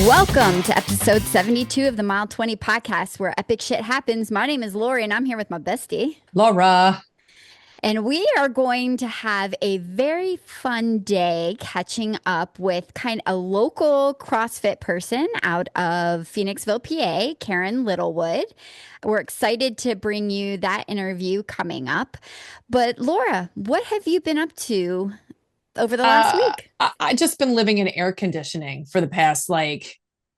Welcome to episode 72 of the Mile 20 podcast, where epic shit happens. My name is Lori, and I'm here with my bestie, Laura. and we are going to have a very fun day catching up with kind of a local CrossFit person out of Phoenixville, PA, Karen Littlewood. We're excited to bring you that interview coming up. But Laura, what have you been up to over the last week? I just been living in air conditioning for the past,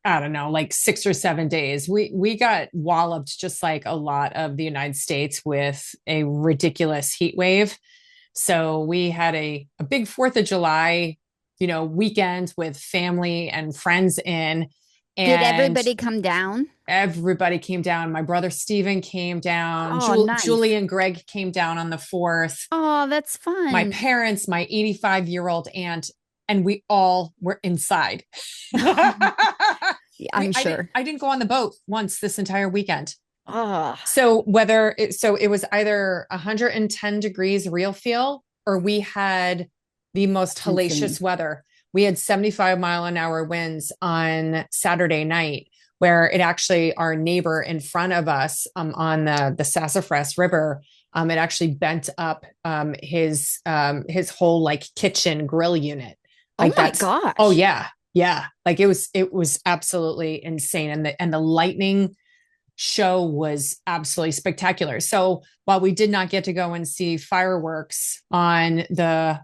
I don't know, like 6 or 7 days. We got walloped just like a lot of the United States with a ridiculous heat wave. So we had a big 4th of July, weekend with family and friends in. Did And everybody come down? everybody came down. My brother Steven came down. Oh, nice. Julie and Greg came down on the 4th. Oh, that's My fun. parents, my 85-year-old aunt, and we all were inside. I'm sure. I didn't go on the boat once this entire weekend. Oh, So it was either 110 degrees real feel, or we had the most hellacious weather. We had 75-mile-an-hour winds on Saturday night, where it actually, our neighbor in front of us on the Sassafras River, it actually bent up his whole like kitchen grill unit. Like oh my gosh. Oh yeah. Yeah. Like it was absolutely insane. And the lightning show was absolutely spectacular. So while we did not get to go and see fireworks on the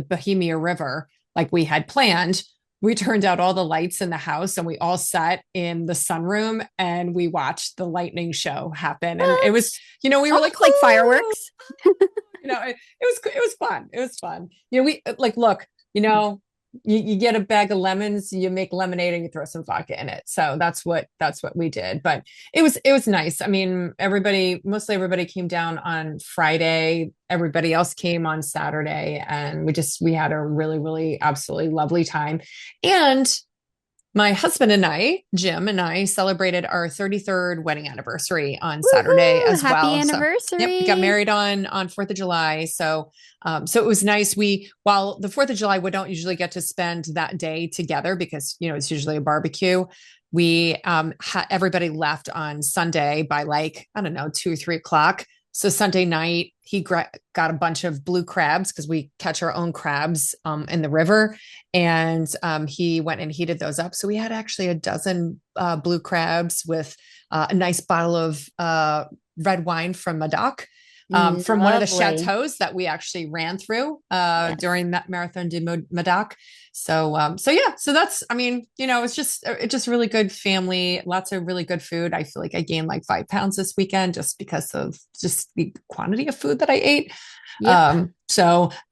Bohemia River like we had planned, we turned out all the lights in the house and we all sat in the sunroom and we watched the lightning show happen. And it was, we were like fireworks. it was fun. It was fun. We look, you get a bag of lemons, you make lemonade and you throw some vodka in it. So that's what we did. But it was nice. I mean, mostly everybody came down on Friday. Everybody else came on Saturday, and we had a really, really absolutely lovely time. And my husband and I, Jim and I, celebrated our 33rd wedding anniversary on Saturday as well. Happy anniversary. So, we got married on 4th of July. So it was nice. While the 4th of July, we don't usually get to spend that day together because, it's usually a barbecue. We everybody left on Sunday by 2 or 3 o'clock. So Sunday night, he got a bunch of blue crabs because we catch our own crabs in the river. And he went and heated those up. So we had actually a dozen blue crabs with a nice bottle of red wine from Medoc, from one of the chateaus that we actually ran through during that Marathon de Medoc. So that's, it's just really good family, lots of really good food. I feel like I gained like 5 pounds this weekend just because of just the quantity of food that I ate. Yep.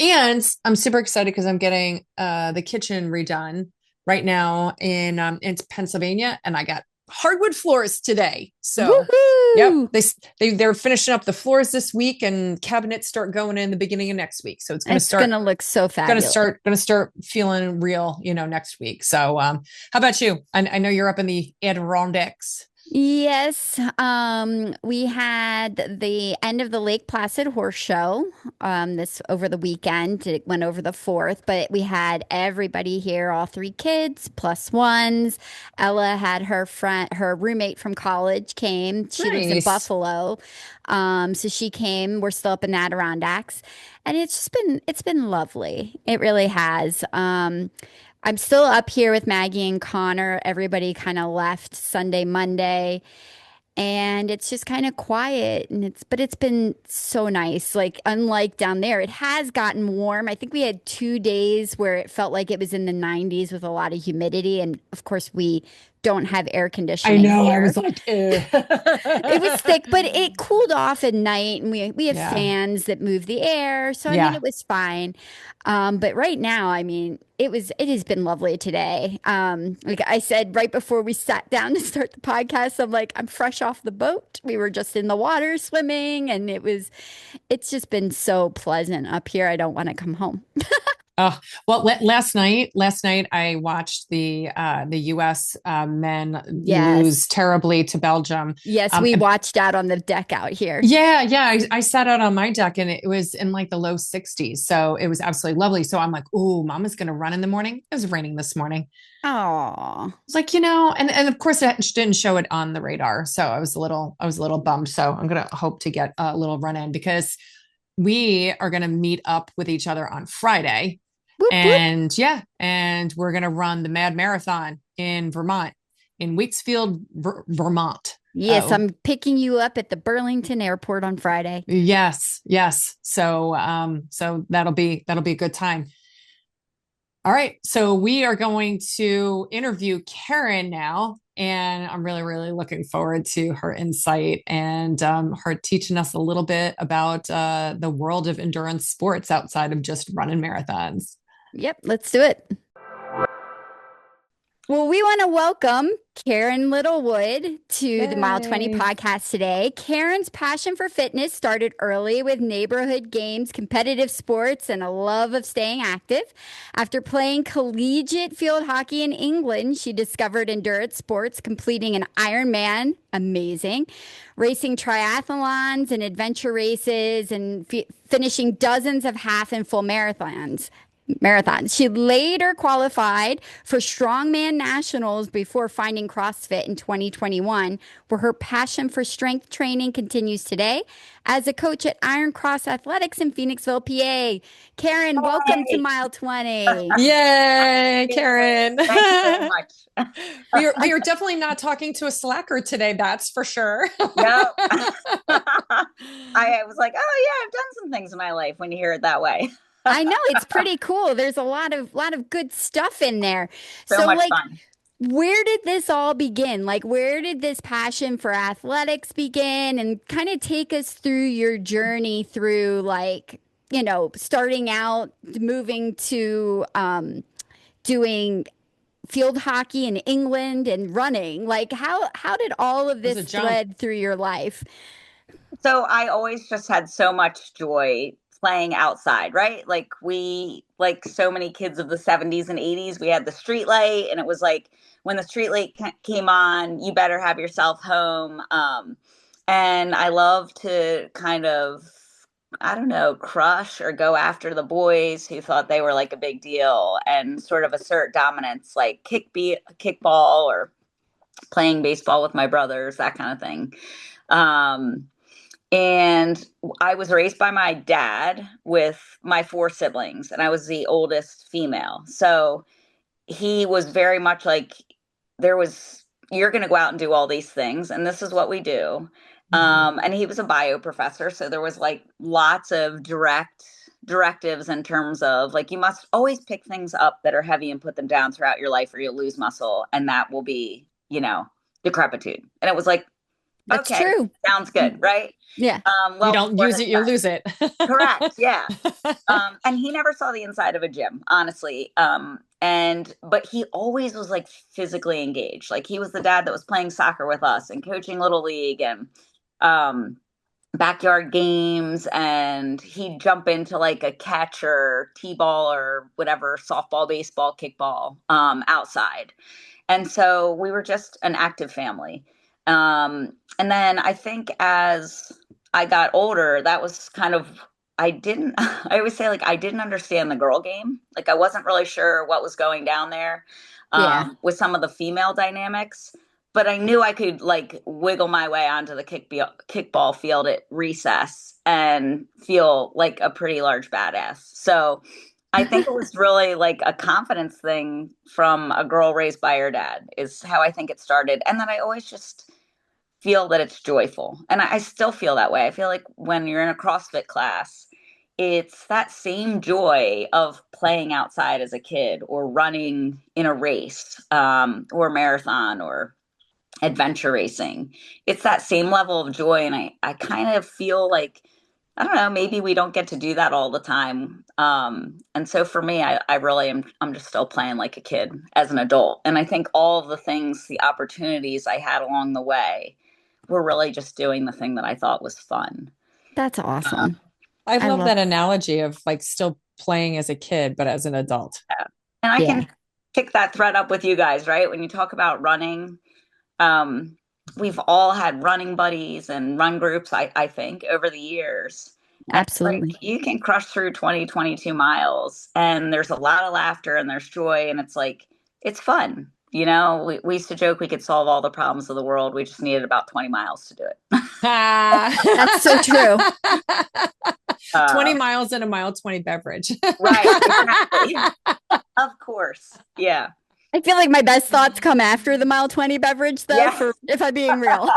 And I'm super excited because I'm getting the kitchen redone right now in Pennsylvania, and I got hardwood floors today. So woohoo! Yep, they're finishing up the floors this week, and cabinets start going in the beginning of next week. So it's going to look so fabulous. Going to start feeling real, next week. So how about you? I know you're up in the Adirondacks. Yes. We had the end of the Lake Placid horse show this over the weekend. It went over the 4th, but we had everybody here, all 3 kids plus ones. Ella had her roommate from college came. She lives in Buffalo. So she came. We're still up in Adirondacks, and it's been lovely. It really has. I'm still up here with Maggie and Connor. Everybody kind of left Sunday, Monday, and it's just kind of quiet. But it's been so nice. Like, unlike down there, it has gotten warm. I think we had 2 days where it felt like it was in the 90s with a lot of humidity. And of course, we don't have air conditioning. I know. Here. I was like, it was thick, but it cooled off at night, and we have fans that move the air. So I mean, it was fine. But right now, I mean, it has been lovely today. Like I said, right before we sat down to start the podcast, I'm like, I'm fresh off the boat. We were just in the water swimming, and it's just been so pleasant up here. I don't want to come home. Well, last night I watched the U.S. Men Yes. lose terribly to Belgium. Yes, Um, we watched out on the deck out here. yeah. I sat out on my deck and it was in like the low 60s. So it was absolutely lovely. So I'm like, oh, mama's going to run in the morning. It was raining this morning. Oh, It's like, and of course it didn't show it on the radar. So I was a little bummed. So I'm going to hope to get a little run in because we are going to meet up with each other on Friday. whoop, whoop. And we're going to run the Mad Marathon in Vermont, in Waitsfield, Vermont. Yes, Oh, I'm picking you up at the Burlington airport on Friday. yes. So that'll be a good time. All right. So we are going to interview Karen now. And I'm really, really looking forward to her insight and her teaching us a little bit about the world of endurance sports outside of just running marathons. Yep, let's do it. Well, we want to welcome Karen Littlewood to the Mile 20 Yay. podcast today. Karen's passion for fitness started early with neighborhood games, competitive sports, and a love of staying active. After playing collegiate field hockey in England, she discovered endurance sports, completing an Ironman, amazing, racing triathlons and adventure races, and finishing dozens of half and full marathons. She later qualified for strongman nationals before finding CrossFit in 2021, where her passion for strength training continues today as a coach at Iron Cross Athletics in Phoenixville, PA. Karen, welcome to Hey. Mile 20. Yay, Karen. Thank you very much. We are definitely not talking to a slacker today, that's for sure. No. I was like, oh yeah, I've done some things in my life when you hear it that way. I know it's pretty cool. There's a lot of good stuff in there. So So much like fun. where did this all begin? Like, where did this passion for athletics begin? And kind of take us through your journey through, like, starting out, moving to doing field hockey in England and running. Like, how did all of It was this a jump. thread through your life? So I always just had so much joy playing outside, right? Like like so many kids of the 70s and 80s, we had the street light and it was like when the street light came on, you better have yourself home. And I love to kind of, I don't know, crush or go after the boys who thought they were like a big deal and sort of assert dominance, like kickball or playing baseball with my brothers, that kind of thing. Um, and I was raised by my dad with my four siblings, and I was the oldest female. So he was very much like, there was, you're going to go out and do all these things, and this is what we do. Mhm. And he was a bio professor. So there was like lots of directives in terms of like, you must always pick things up that are heavy and put them down throughout your life, or you'll lose muscle. And that will be, decrepitude. And it was like, That's okay, true. sounds good, right? Yeah. You Well, don't before use his it, you lose it. correct, yeah. And he never saw the inside of a gym, honestly. But he always was like physically engaged. Like he was the dad that was playing soccer with us and coaching little league and um, backyard games. And he'd jump into like a catch or t-ball or whatever, softball, baseball, kickball, outside. And so we were just an active family. And then I think as I got older, that was kind of, I didn't, I always say like, I didn't understand the girl game. Like I wasn't really sure what was going down there Yeah. with some of the female dynamics, but I knew I could like wiggle my way onto the kickball field at recess and feel like a pretty large badass. So I think it was really like a confidence thing from a girl raised by her dad is how I think it started. And then I always just feel that it's joyful. And I still feel that way. I feel like when you're in a CrossFit class, it's that same joy of playing outside as a kid or running in a race or marathon or adventure racing. It's that same level of joy. And I kind of feel like, I don't know, maybe we don't get to do that all the time. And so for me, I really am, I'm just still playing like a kid as an adult. And I think all of the things, the opportunities I had along the way were really just doing the thing that I thought was fun. That's Uh, awesome. I I love love that analogy of like still playing as a kid, but as an adult. And I Yeah, can pick that thread up with you guys, right? When you talk about running, um, we've all had running buddies and run groups, I think, over the years. And it's like absolutely. you can crush through 20, 22 miles, and there's a lot of laughter and there's joy, and it's like, it's fun. We used to joke we could solve all the problems of the world. We just needed about 20 miles to do it. That's so true. 20 Uh, miles and a mile 20 beverage. right, exactly. Of course. Yeah. I feel like my best thoughts come after the mile 20 beverage, though, Yeah. for if I'm being real.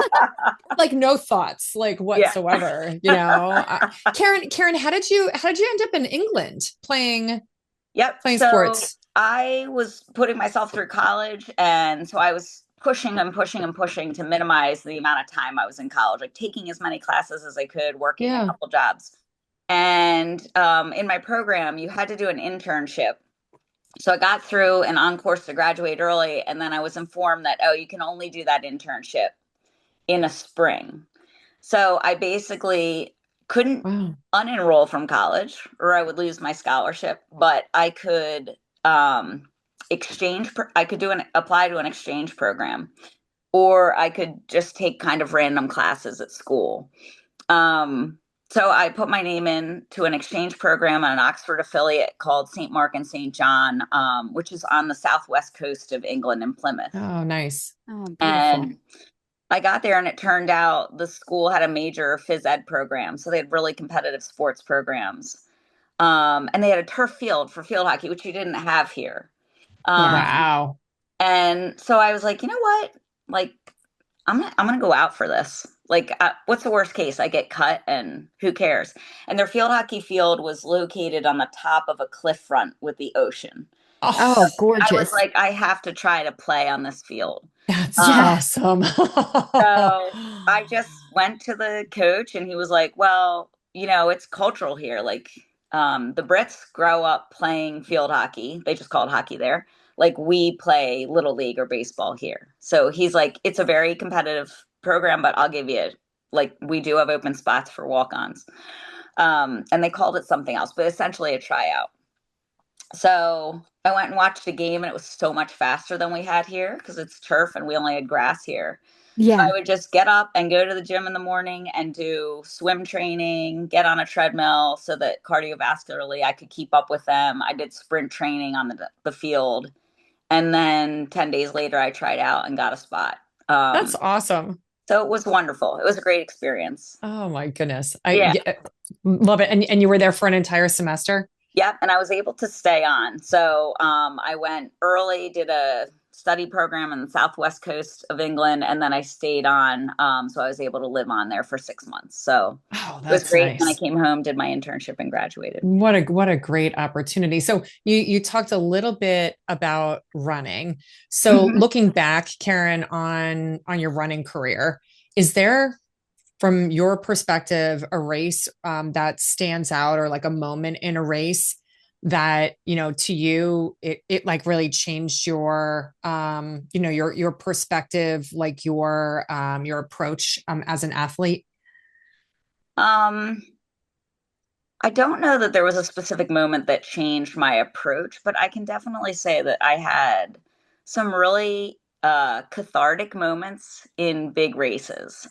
Like no thoughts, like Yeah. whatsoever, Karen, how did you end up in England Yep. playing So sports? I was putting myself through college, and so I was pushing and pushing and pushing to minimize the amount of time I was in college, like taking as many classes as I could, working a Yeah. couple jobs. And in my program, you had to do an internship. So I got through and on course to graduate early, and then I was informed that, oh, you can only do that internship in a spring. So I basically couldn't Wow. unenroll from college or I would lose my scholarship, but I could I could apply to an exchange program, or I could just take kind of random classes at school. Um, so I put my name in to an exchange program on an Oxford affiliate called St. Mark and St. John, which is on the southwest coast of England in Plymouth. Oh, nice. Oh, beautiful. And I got there and it turned out the school had a major phys ed program. So they had really competitive sports programs. And they had a turf field for field hockey, which you didn't have here. Yeah. Wow. And so I was like, you know what? Like, I'm gonna go out for this. Like, what's the worst case? I get cut, and who cares? And their field hockey field was located on the top of a cliff front with the ocean. Oh, Oh, I was gorgeous. like, I have to try to play on this field. that's Um, Yeah. awesome. so I just went to the coach, and he was like, well, it's cultural here. Like, the Brits grow up playing field hockey. They just call it hockey there. Like we play little league or baseball here. So he's like, it's a very competitive program, but I'll give you like we do have open spots for walk-ons. And they called it something else, but essentially a tryout. So I went and watched a game, and it was so much faster than we had here because it's turf and we only had grass here. So Yeah. I would just get up and go to the gym in the morning and do swim training, get on a treadmill so that cardiovascularly I could keep up with them. I did sprint training on the field. And then 10 days later, I tried out and got a spot. That's awesome. So it was wonderful. It was a great experience. Oh my goodness. Yeah. Yeah, love it. And you were there for an entire semester? Yep. And I was able to stay on. So I went early, did a study program in the southwest coast of England, and then I stayed on. So I was able to live on there for 6 months. So Oh, it was that's great. Then I nice. came home, did my internship, and graduated. What a great opportunity. So you talked a little bit about running. So Mhm. looking back, Karen, on your running career, is there from your perspective a race that stands out, or like a moment in a race that to you it like really changed your perspective, like your approach as an athlete? Um, I don't know that there was a specific moment that changed my approach, but I can definitely say that I had some really cathartic moments in big races.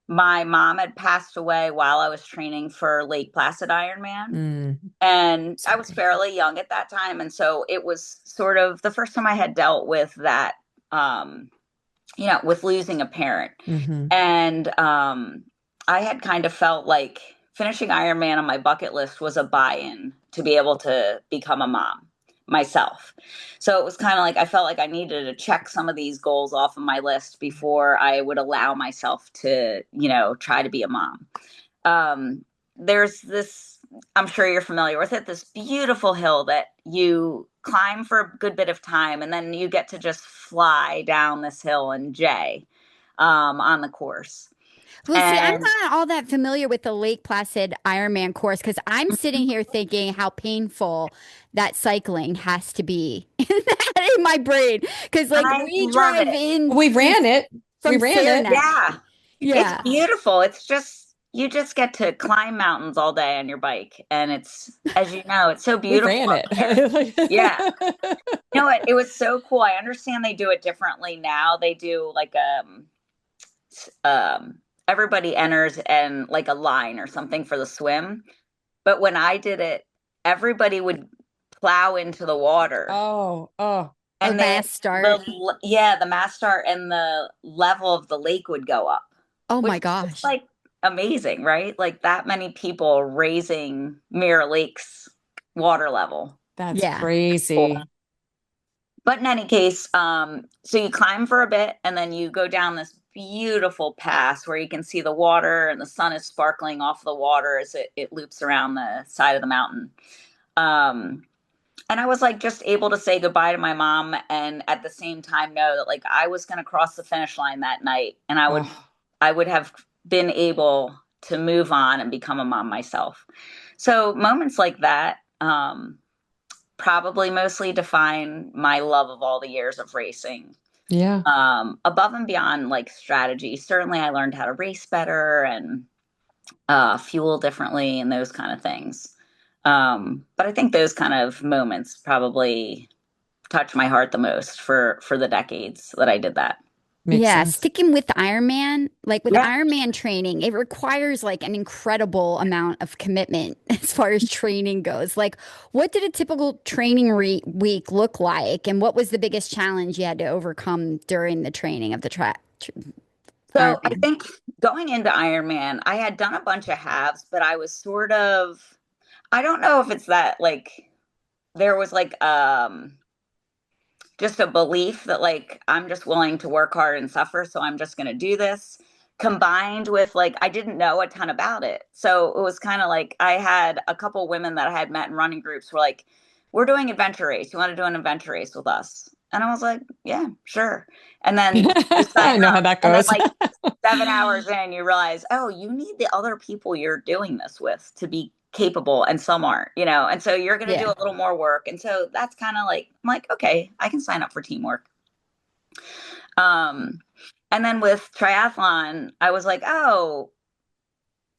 My mom had passed away while I was training for Lake Placid Ironman, Mm, and I was sorry. fairly young at that time. And so it was sort of the first time I had dealt with that, with losing a parent. Hmm. And I had kind of felt like finishing Ironman on my bucket list was a buy-in to be able to become a mom myself. So it was kind of like I felt like I needed to check some of these goals off of my list before I would allow myself to, try to be a mom. There's this, I'm sure you're familiar with it, this beautiful hill that you climb for a good bit of time, and then you get to just fly down this hill in J on the course. Well, see, I'm And not all that familiar with the Lake Placid Ironman course because I'm sitting here thinking how painful that cycling has to be in my brain. Because, like, I we love drive it. in We ran it. We from ran it. Saranac. Yeah, it's Yeah. beautiful. It's just, you just get to climb mountains all day on your bike. And it's, as you know, it's so We beautiful ran up it. there. Yeah. You know what? It was so cool. I understand they do it differently now. They do like everybody enters and like a line or something for the swim. But when I did it, everybody would plow into the water. Oh, oh, A And then mass start. the mass start and the level of the lake would go up, Oh which my is just gosh. like amazing, right? Like that many people raising Mirror Lake's water level. that's Yeah. Cool. crazy. But in any case, so you climb for a bit and then you go down this beautiful pass where you can see the water and the sun is sparkling off the water as it loops around the side of the mountain. Um, and I was like just able to say goodbye to my mom and at the same time know that like I was going to cross the finish line that night and Oh, I would have been able to move on and become a mom myself. So moments like that probably mostly define my love of all the years of racing. yeah. Above and beyond like strategy, certainly I learned how to race better and fuel differently and those kind of things. But I think those kind of moments probably touch my heart the most for the decades that I did that. Makes Yeah, sense. sticking with Ironman, like with Yeah. Ironman training, it requires like an incredible amount of commitment as far as training goes. Like, what did a typical training week look like, and what was the biggest challenge you had to overcome during the training of the track So I Ironman? think going into Ironman, I had done a bunch of halves, but I was sort of, I don't know if it's that like there was like just a belief that like I'm just willing to work hard and suffer, so I'm just going to do this. Combined with like I didn't know a ton about it, so it was kind of like I had a couple women that I had met in running groups were like, "We're doing adventure race. You want to do an adventure race with us?" And I was like, "Yeah, sure." And then you sign I know how up, that and then goes. like 7 hours in, you realize, oh, you need the other people you're doing this with to be capable, and some aren't, and so you're going to do Yeah. a little more work. And so that's kind of like, I'm like, okay, I can sign up for teamwork. Um, and then with triathlon, I was like, oh,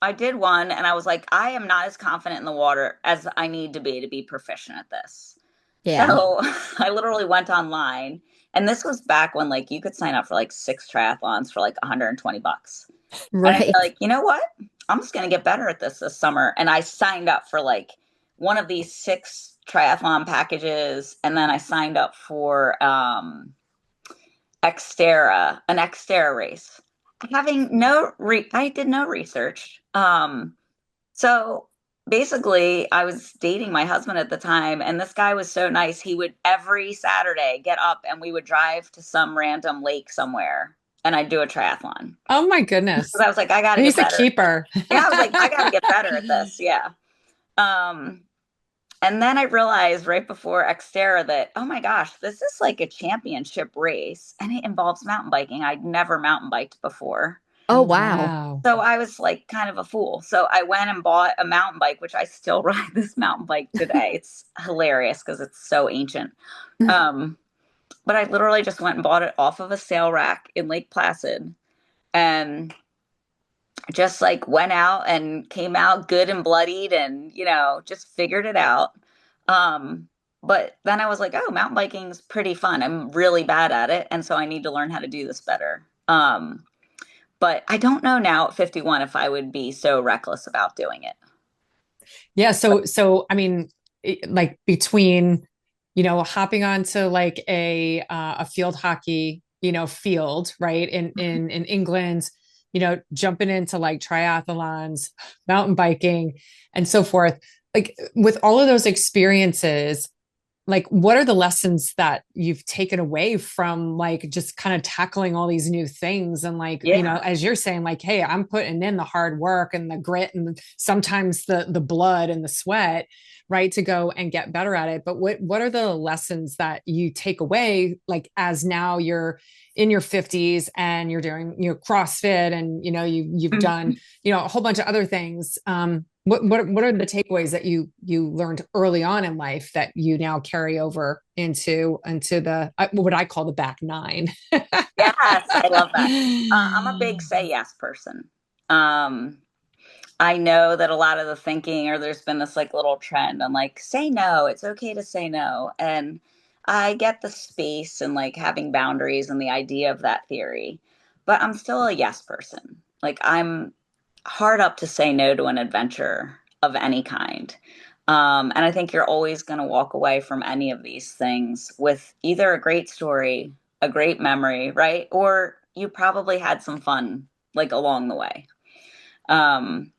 I did one, and I was like, I am not as confident in the water as I need to be proficient at this. Yeah. So I literally went online, and this was back when like you could sign up for like 6 triathlons for like $120. And I feel Right. like, you know what? I'm just going to get better at this summer. And I signed up for like one of these 6 triathlon packages. And then I signed up for an Xterra race. I did no research. So basically, I was dating my husband at the time, and this guy was so nice. He would every Saturday get up and we would drive to some random lake somewhere, and I'd do a triathlon. Oh my Because goodness. I was like, I got to get He's a better. keeper. Yeah, I was like, I got to get better at this. Yeah. Um, and then I realized right before Xterra that, oh my gosh, this is like a championship race and it involves mountain biking. I'd never mountain biked before. Oh, Oh, wow. wow. So I was like kind of a fool. So I went and bought a mountain bike, which I still ride this mountain bike today. It's hilarious because it's so ancient. Um, but I literally just went and bought it off of a sale rack in Lake Placid and just like went out and came out good and bloodied and, just figured it out. But then I was like, oh, mountain biking's pretty fun. I'm really bad at it. And so I need to learn how to do this better. But I don't know now at 51 if I would be so reckless about doing it. Yeah. So, I mean, like between, hopping onto like a field hockey, field, right. In England, jumping into like triathlons, mountain biking and so forth. Like with all of those experiences, like what are the lessons that you've taken away from like just kind of tackling all these new things and like Yeah. as you're saying like hey, I'm putting in the hard work and the grit and sometimes the blood and the sweat, right, to go and get better at it. But what are the lessons that you take away like as now you're in your 50s and you're doing CrossFit and you've done a whole bunch of other things. What are the takeaways that you learned early on in life that you now carry over into the what I call the back nine? Yes, I love that. I'm a big say yes person. Um, I know that a lot of the thinking, or there's been this like little trend on like, say no, it's okay to say no. And I get the space and like having boundaries and the idea of that theory, but I'm still a yes person. Like, I'm hard up to say no to an adventure of any kind. And I think you're always going to walk away from any of these things with either a great story, a great memory, right? Or you probably had some fun like along the way. Um,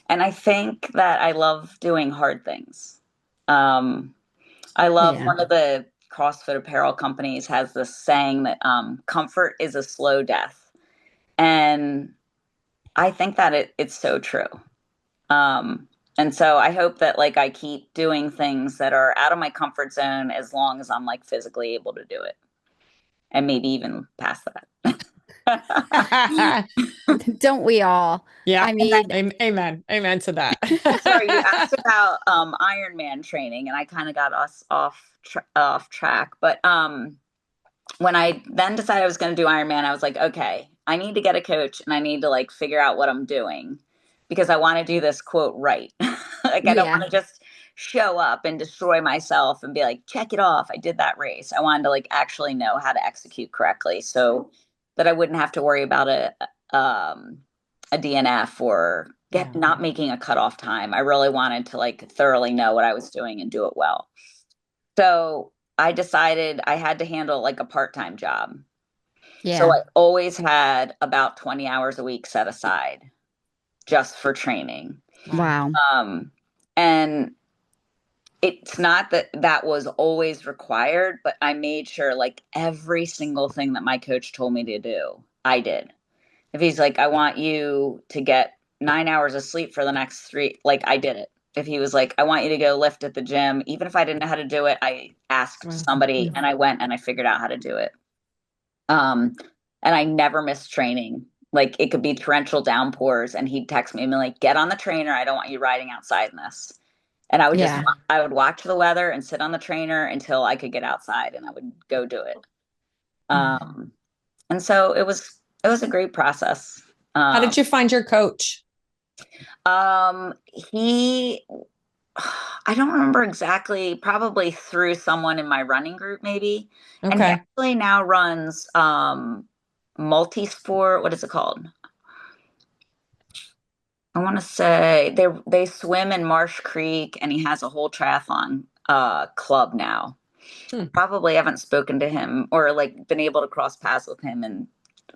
and I think that I love doing hard things. Um, I love Yeah. one of the CrossFit apparel companies has this saying that comfort is a slow death. And I think that it's so true. And so I hope that like I keep doing things that are out of my comfort zone as long as I'm like physically able to do it. And maybe even past that. Don't we all? Yeah. I mean, Amen. Amen to that. Sorry, you asked about Ironman training, and I kind of got us off track. But when I then decided I was going to do Ironman, I was like, okay, I need to get a coach, and I need to like figure out what I'm doing because I want to do this quote right. Like, I don't yeah. want to just show up and destroy myself and be like, check it off, I did that race. I wanted to like actually know how to execute correctly, so that I wouldn't have to worry about a DNF or Yeah. not making a cutoff time. I really wanted to like thoroughly know what I was doing and do it well. So I decided I had to handle like a part-time job. So Yeah. I always had about 20 hours a week set aside just for training. Wow. Wow. And it's not that that was always required, but I made sure like every single thing that my coach told me to do, I did. If he's like, I want you to get 9 hours of sleep for the next three, like I did it. If he was like, I want you to go lift at the gym, even if I didn't know how to do it, I asked Wow. somebody and I went and I figured out how to do it. Um, and I never missed training. Like, it could be torrential downpours and he'd text me and be like, get on the trainer. I don't want you riding outside in this. And I would just, Yeah. I would watch the weather and sit on the trainer until I could get outside and I would go do it. Um, and so it was a great process. How Um, did you find your coach? he, I don't remember exactly, probably through someone in my running group, maybe. And he Okay. actually now runs multi-sport. What is it called? I want to say they swim in Marsh Creek, and he has a whole triathlon club now. Hmm. Probably haven't spoken to him or like been able to cross paths with him, and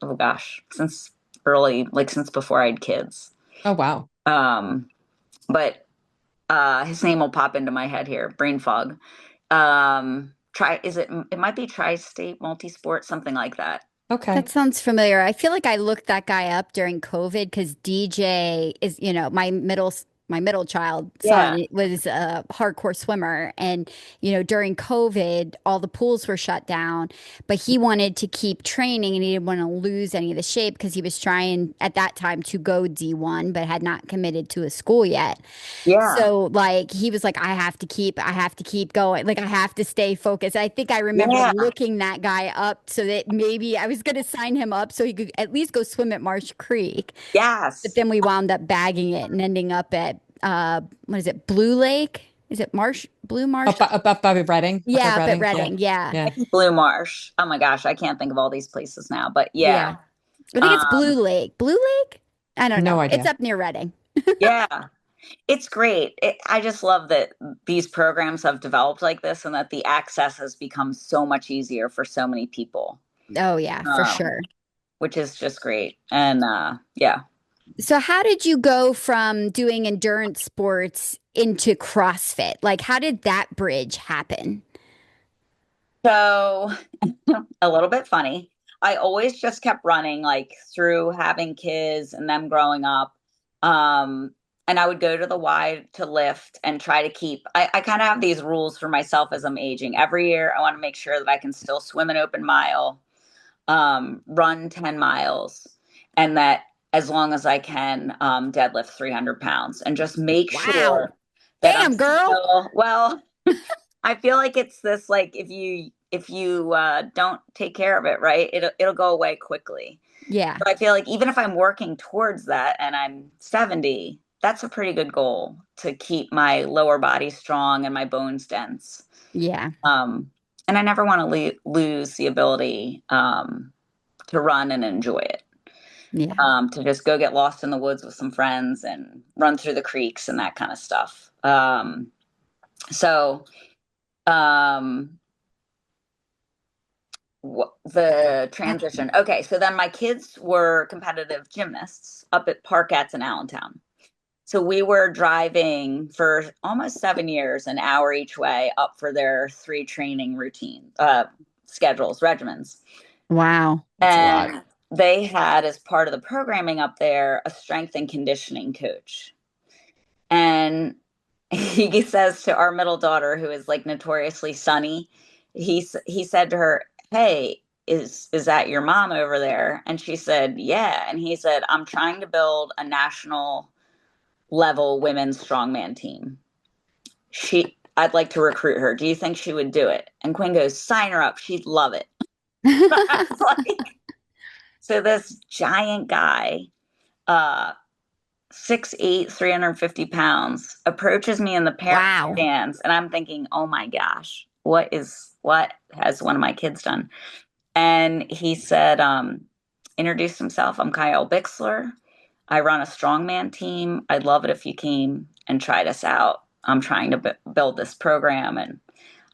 oh gosh, since early, like since before I had kids. Oh, wow. But his name will pop into my head here, brain fog. It might be Tri-State Multisport, something like that. Okay. That sounds familiar. I feel like I looked that guy up during COVID because DJ is, my middle child Yeah. son was a hardcore swimmer. And, during COVID, all the pools were shut down, but he wanted to keep training and he didn't want to lose any of the shape because he was trying at that time to go D1, but had not committed to a school yet. Yeah. So like he was like, I have to keep going. Like I have to stay focused. I think I remember Yeah. looking that guy up so that maybe I was going to sign him up so he could at least go swim at Marsh Creek. But Yes. then we wound up bagging it and ending up at what is it, Blue Lake? Is it Blue Marsh? Up by Reading. Up by Yeah, up at Reading. Yeah. Reading. Yeah. Yeah. Blue Marsh. Oh my gosh, I can't think of all these places now, but yeah. Yeah. I think it's Blue Um, Lake. Blue Lake? I don't No know. It's idea. up near Reading. yeah. It's great. I just love that these programs have developed like this and that the access has become so much easier for so many people, Oh yeah, for um, sure. which is just great. And yeah. So how did you go from doing endurance sports into CrossFit? Like how did that bridge happen? So a little bit funny. I always just kept running like through having kids and them growing up. Um, and I would go to the Y to lift and try to I kind of have these rules for myself as I'm aging. Every year I want to make sure that I can still swim an open mile, run 10 miles, and that as long as I can, deadlift 300 pounds and just make Wow. sure that I'm Damn, girl. still, well, I feel like it's this like if you don't take care of it right, it'll go away quickly. Yeah. But I feel like even if I'm working towards that and I'm 70, that's a pretty good goal to keep my lower body strong and my bones dense. Yeah. And I never want to lose the ability to run and enjoy it. Yeah. To just go get lost in the woods with some friends and run through the creeks and that kind of stuff. So um, the transition. Okay, so then my kids were competitive gymnasts up at Parkettes in Allentown. So we were driving for almost 7 years, an hour each way up for their 3 training routine schedules, regimens. Wow. That's a lot. And they had, as part of the programming up there, a strength and conditioning coach. And he says to our middle daughter, who is like notoriously sunny, he said to her, "Hey, is that your mom over there?" And she said, "Yeah." And he said, "I'm trying to build a national level women's strongman team. I'd like to recruit her. Do you think she would do it?" And Quinn goes, "Sign her up. She'd love it." I was like, so this giant guy, uh, 6'8", 350 pounds, approaches me in the parent Wow. stands, and I'm thinking, oh my gosh, what has one of my kids done? And he said, introduced himself. "I'm Kyle Bixler. I run a strongman team. I'd love it if you came and tried us out. I'm trying to build this program." And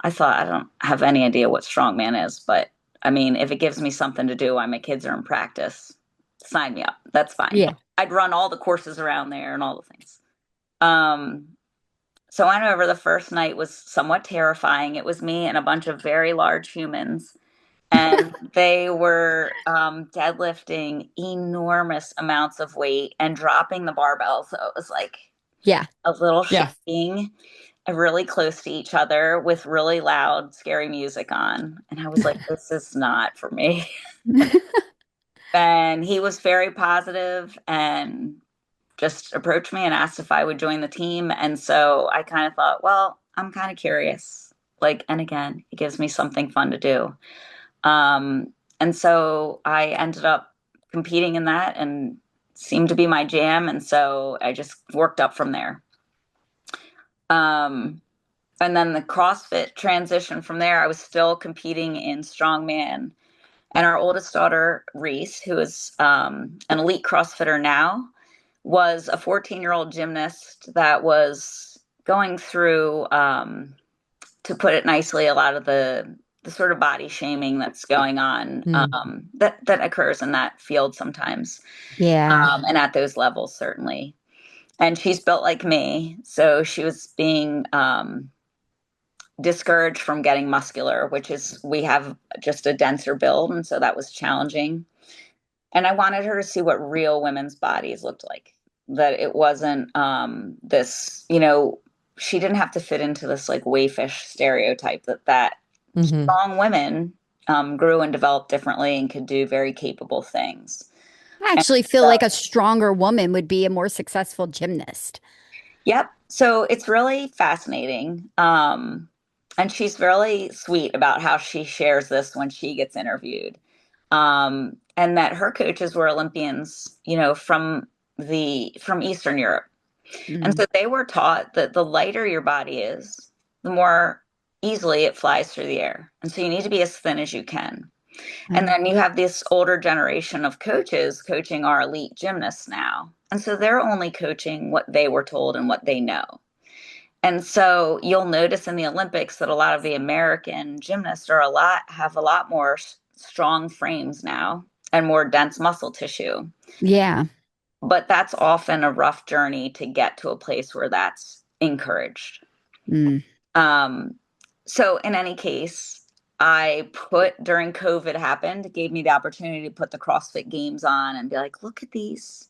I thought, I don't have any idea what strongman is, but I mean, if it gives me something to do while my kids are in practice, sign me up. That's fine. Yeah. I'd run all the courses around there and all the things. Um, so I went over. The first night was somewhat terrifying. It was me and a bunch of very large humans, and they were deadlifting enormous amounts of weight and dropping the barbell. So it was like Yeah. a little Yeah. shaking, really close to each other with really loud, scary music on. And I was like, this is not for me. And he was very positive and just approached me and asked if I would join the team. And so I kind of thought, well, I'm kind of curious. Like, and again, it gives me something fun to do. And so I ended up competing in that and seemed to be my jam. And so I just worked up from there. Um, and then the CrossFit transition from there, I was still competing in strongman. And our oldest daughter, Reese, who is an elite CrossFitter now, was a 14-year-old gymnast that was going through, to put it nicely, a lot of the sort of body shaming that's going on, that occurs in that field sometimes, Yeah. and at those levels certainly. And she's built like me, so she was being discouraged from getting muscular, which is, we have just a denser build, and so that was challenging. And I wanted her to see what real women's bodies looked like. That it wasn't this, she didn't have to fit into this like wayfish stereotype, that strong women grew and developed differently and could do very capable things. I And actually feel so, like a stronger woman would be a more successful gymnast. yep. So it's really fascinating. And she's really sweet about how she shares this when she gets interviewed. And that her coaches were Olympians, from Eastern Europe. And Mm. so they were taught that the lighter your body is, the more easily it flies through the air. And so you need to be as thin as you can. And Mm. then you have this older generation of coaches coaching our elite gymnasts now. And so they're only coaching what they were told and what they know. And so you'll notice in the Olympics that a lot of the American gymnasts have a lot more strong frames now and more dense muscle tissue. Yeah. But that's often a rough journey to get to a place where that's encouraged. Mm. Um, so in any case, during COVID happened, it gave me the opportunity to put the CrossFit Games on and be like, look at these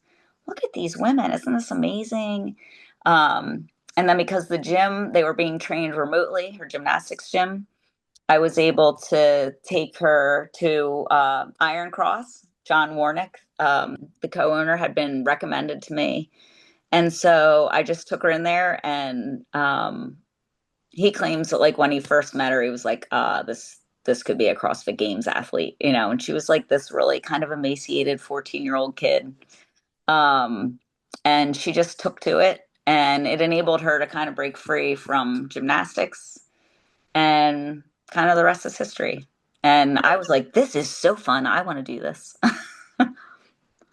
women. Isn't this amazing? And then because the gym, they were being trained remotely, her gymnastics gym, I was able to take her to Iron Cross. John Warnick, the co-owner, had been recommended to me. And so I just took her in there, and he claims that like when he first met her, he was like, this could be a CrossFit Games athlete, and she was like this really kind of emaciated 14-year-old kid. Um, And she just took to it, and it enabled her to kind of break free from gymnastics, and kind of the rest is history. And I was like, this is so fun. I want to do this.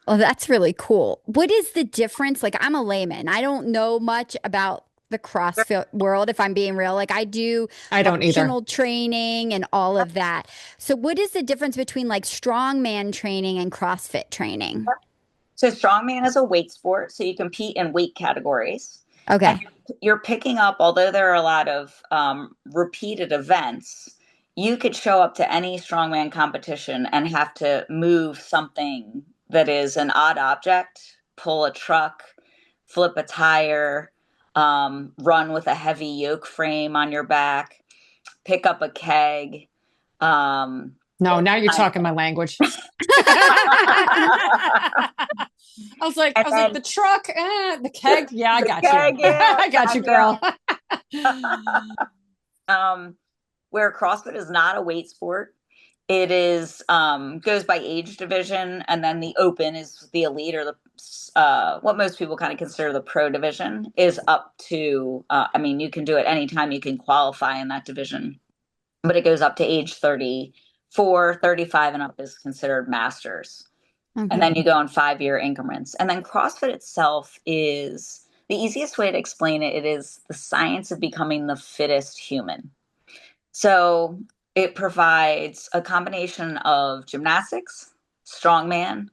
Oh, that's really cool. What is the difference? Like, I'm a layman. I don't know much about the CrossFit world, if I'm being real. Like, I do I don't either. functional training and all of that. So, what is the difference between like strongman training and CrossFit training? So strongman is a weight sport, so you compete in weight categories. And Okay. you're picking up, although there are a lot of repeated events, you could show up to any strongman competition and have to move something that is an odd object, pull a truck, flip a tire, run with a heavy yoke frame on your back, pick up a keg. Um, No, now you're I- talking my language. I and was like, then the truck, the keg. Yeah, I the got you. keg, yeah, I got you, girl. um, where CrossFit is not a weight sport. It is goes by age division, and then the open is the elite, or the what most people kind of consider the pro division, is up to I mean, you can do it anytime you can qualify in that division, but it goes up to age 34, 35 and up is considered masters. And Okay. then you go in 5-year increments. And then CrossFit itself is the easiest way to explain it. It is the science of becoming the fittest human. So it provides a combination of gymnastics, strongman,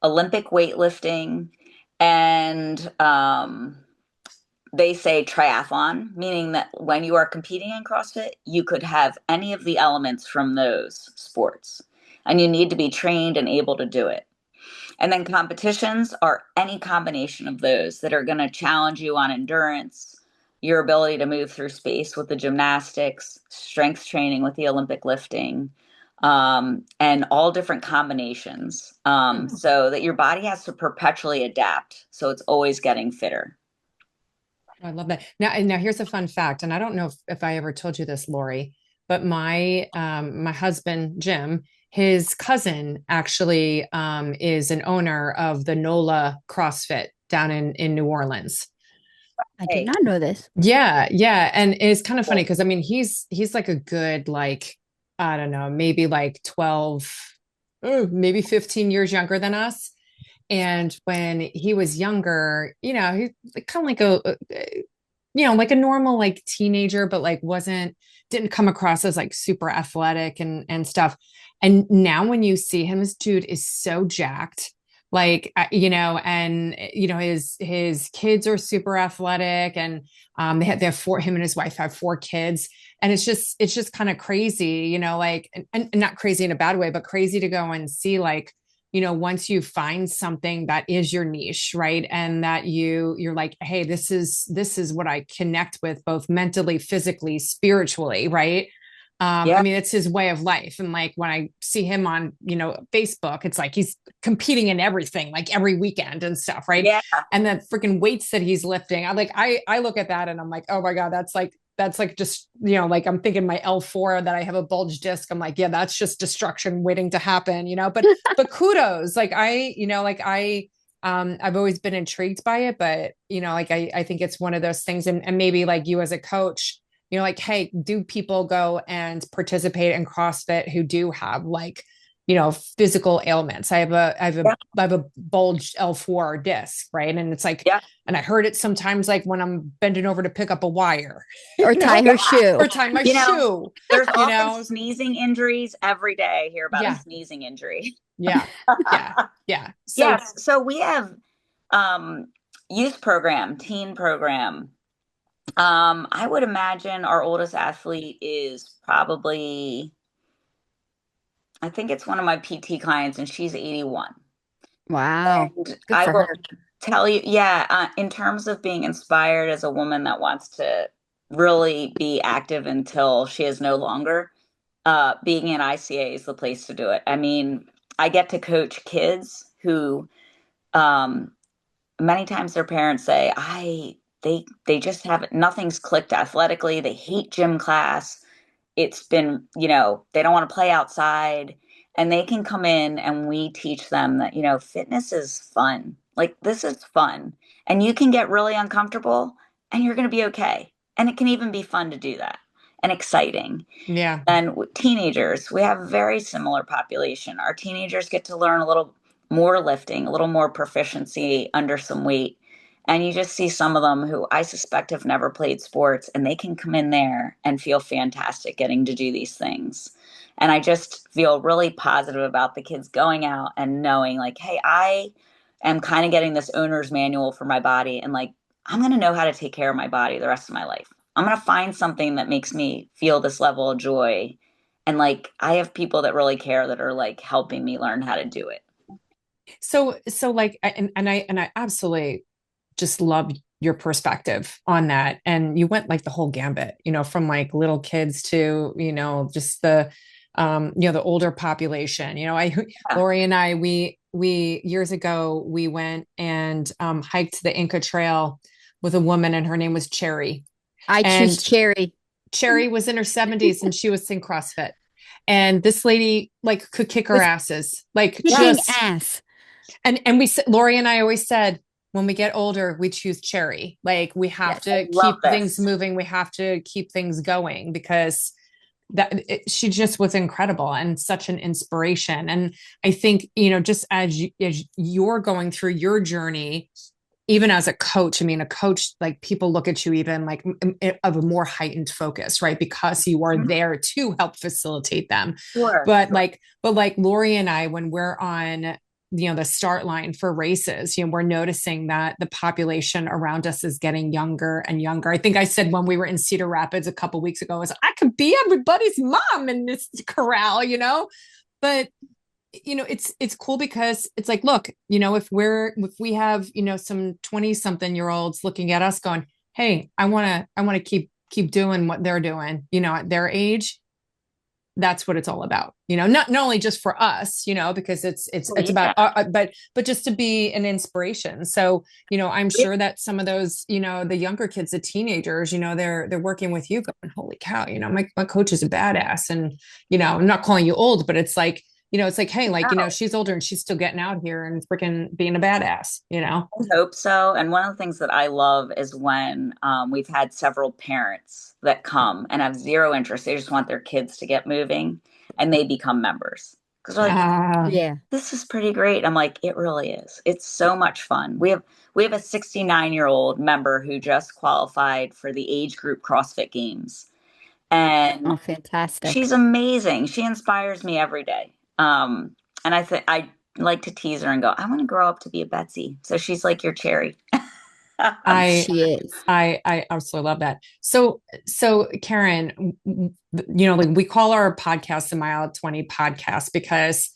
Olympic weightlifting, and they say triathlon, meaning that when you are competing in CrossFit, you could have any of the elements from those sports, and you need to be trained and able to do it. And then competitions are any combination of those that are going to challenge you on endurance, your ability to move through space with the gymnastics, strength training with the Olympic lifting, and all different combinations, so that your body has to perpetually adapt. So it's always getting fitter. I love that. Now here's a fun fact, and I don't know if I ever told you this, Lori, but my husband Jim, his cousin actually is an owner of the NOLA CrossFit down in New Orleans. I did Hey, not know this. Yeah, yeah, and it's kind of funny because I mean he's like a good like I don't know maybe like 12, maybe 15 years younger than us. And when he was younger, he kind of like like a normal like teenager, but like didn't come across as like super athletic and stuff. And now when you see him, this dude is so jacked. Like and his kids are super athletic, and they have him and his wife have 4 kids, and it's just kind of crazy, like and not crazy in a bad way, but crazy to go and see like once you find something that is your niche, right? And that you're like, hey, this is what I connect with both mentally, physically, spiritually, right? I yeah, mean, it's his way of life. And like when I see him on, Facebook, it's like he's competing in everything, like every weekend and stuff, right? yeah, And the freaking weights that he's lifting, I look at that and I'm like, oh my God, that's like just like I'm thinking my L4 that I have a bulge disc. I'm like, yeah, that's just destruction waiting to happen, but kudos. Like I've always been intrigued by it, but like I think it's one of those things, and maybe like you as a coach, like, hey, do people go and participate in CrossFit who do have like physical ailments? yeah, I have a bulged L4 disc, right? And it's like, yeah, and I heard it sometimes like when I'm bending over to pick up a wire, Or tie her or shoe. tie my you know, shoe, there's you often know? sneezing injuries every day. I hear about a Yeah, sneezing injury. yeah, yeah, yeah. So Yes, so we have um, youth program, teen program. I would imagine our oldest athlete is probably, I think it's one of my PT clients, and she's 81. Wow. And Good I for will her. tell you, yeah, in terms of being inspired as a woman that wants to really be active until she is no longer, being in ICA is the place to do it. I mean, I get to coach kids who, um, many times their parents say, they just haven't, nothing's clicked athletically. They hate gym class. It's been, they don't want to play outside, and they can come in and we teach them that, fitness is fun. Like, this is fun. And you can get really uncomfortable and you're going to be okay. And it can even be fun to do that and exciting. Yeah. And teenagers, we have a very similar population. Our teenagers get to learn a little more lifting, a little more proficiency under some weight. And you just see some of them who I suspect have never played sports, and they can come in there and feel fantastic getting to do these things. And I just feel really positive about the kids going out and knowing, like, hey, I am kind of getting this owner's manual for my body. And like, I'm going to know how to take care of my body the rest of my life. I'm going to find something that makes me feel this level of joy. And like, I have people that really care that are like helping me learn how to do it. So like, and I absolutely just love your perspective on that. And you went like the whole gambit, from like little kids to, just the older population. Yeah. Lori and I, we years ago, we went and hiked the Inca Trail with a woman, and her name was Cherry. I choose And cherry. Cherry was in her 70s and she was in CrossFit. And this lady like could kick our Was asses, like kicking Yes. just ass. and we said, Lori and I always said, when we get older, we choose Cherry. Like we have Yes. to I love keep things this. moving. We have to keep things going because she just was incredible and such an inspiration. And I think, just as you're going through your journey, even as a coach, I mean, a coach, like people look at you even like of a more heightened focus, right? Because you are Mhm. there to help facilitate them. Sure. But like Lori and I, when we're on, the start line for races, we're noticing that the population around us is getting younger and younger. I think I said when we were in Cedar Rapids a couple of weeks ago, is I could be everybody's mom in this corral. But it's cool because it's like, look, if we have, some 20 something year olds looking at us going, hey, I want to keep doing what they're doing, at their age. That's what it's all about, not only just for us, because Oh, it's about, yeah. but just to be an inspiration. So, I'm sure that some of those, the younger kids, the teenagers, they're working with you going, holy cow, my coach is a badass. And, I'm not calling you old, but it's like, hey, like, No. she's older and she's still getting out here and freaking being a badass. I hope so. And one of the things that I love is when we've had several parents that come and have zero interest. They just want their kids to get moving and they become members. Because they're like, Uh, Yeah. this is pretty great. I'm like, it really is. It's so much fun. We have a 69-year-old member who just qualified for the age group CrossFit Games. And Oh, fantastic. she's amazing. She inspires me every day. And I think I like to tease her and go, I want to grow up to be a Betsy. So she's like your cherry. I She is. I absolutely love that. So Karen, like we call our podcast the Mile 20 podcast because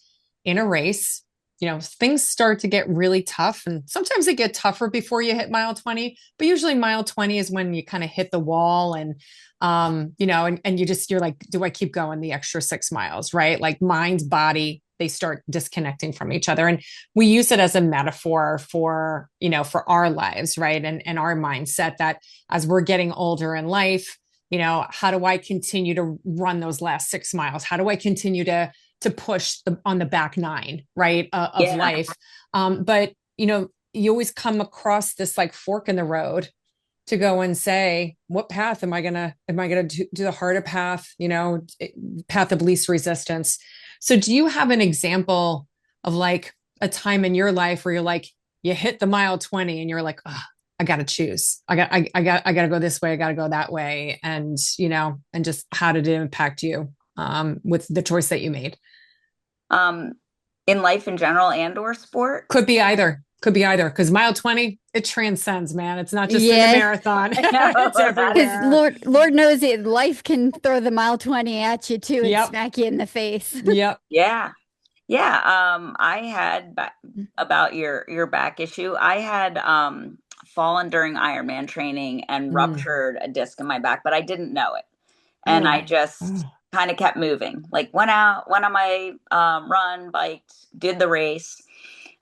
in a race, things start to get really tough, and sometimes they get tougher before you hit mile 20, but usually mile 20 is when you kind of hit the wall and and you're like, do I keep going the extra 6 miles, right? Like mind, body, they start disconnecting from each other. And we use it as a metaphor for, for our lives, right? And our mindset that as we're getting older in life, how do I continue to run those last 6 miles? How do I continue to push on the back nine, right, of Yeah. life? But you always come across this like fork in the road to go and say, what path am I gonna do the harder path, path of least resistance? So do you have an example of like a time in your life where you're like, you hit the mile 20 and you're like, oh, I got to choose. I got to go this way. I got to go that way. And, and just how did it impact you with the choice that you made? Um, in life in general and or sport. Could be either. Could be either. Because mile 20, it transcends, man. It's not just in the Yeah. marathon. I know It's Because everywhere. Lord knows it, life can throw the mile 20 at you too and Yep. smack you in the face. Yep. Yeah. Yeah. I had about your back issue. I had fallen during Ironman training and Mm. ruptured a disc in my back, but I didn't know it. And I Oh. just Oh. kind of kept moving. Like went out, went on my run, biked, did the race.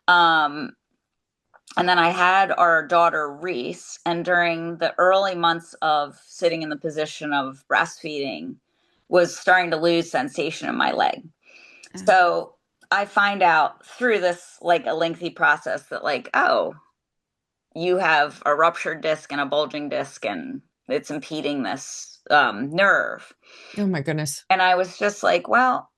Um, and then I had our daughter Reese, and during the early months of sitting in the position of breastfeeding, was starting to lose sensation in my leg. So I find out through this like a lengthy process that like, oh, you have a ruptured disc and a bulging disc and it's impeding this nerve. Oh my goodness. And I was just like, well,